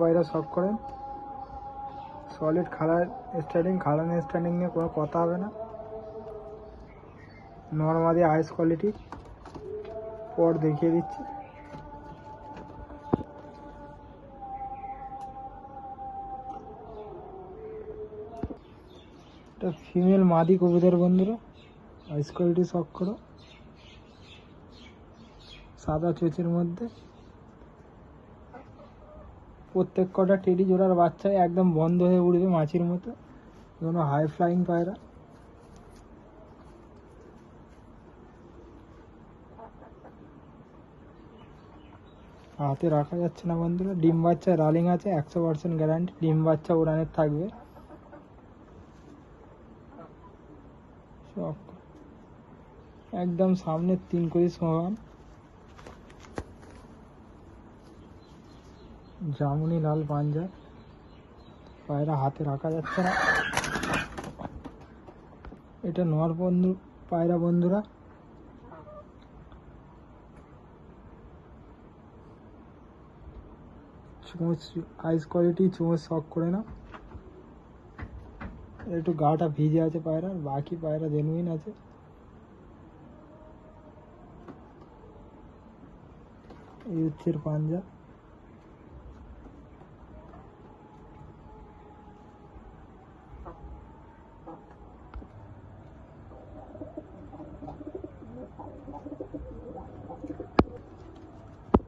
পায়রা শখ করেন, সলিড খাড়া স্ট্যান্ডিং, খাড়ানো স্ট্যান্ডিং নিয়ে কোনো কথা হবে না। নর্মালি আইস কোয়ালিটি পর দেখিয়ে দিচ্ছি। এটা ফিমেল মাদি কবুতর বন্ধুরা, আইস কোয়ালিটি শখ করো, সাদা চোচের মধ্যে। প্রত্যেক কটা টেডি জোড়ার বাচ্চায় একদম বন্ধ হয়ে উঠবে মাছির মতো, কোনো হাই ফ্লাইং পায়রা। হাতে রাখা যাচ্ছে না বন্ধুরা। ডিম বাচ্চা রালিং আছে, 100% গ্যারান্টি ডিম বাচ্চা উড়ানের থাকবে। একদম সামনে 3 কেজি সমান, জামুনি লাল পাঞ্জা, পায়রা হাতে রাখা যাচ্ছে না। এটা নর বন্ধু পায়রা বন্ধুরা, চোঁচ আইস কোয়ালিটি, চোঁচ শখ করে না। একটু গাটা ভিজে আছে পায়রার, বাকি পায়রা জেনুইন আছে। এই হচ্ছে পাঞ্জা।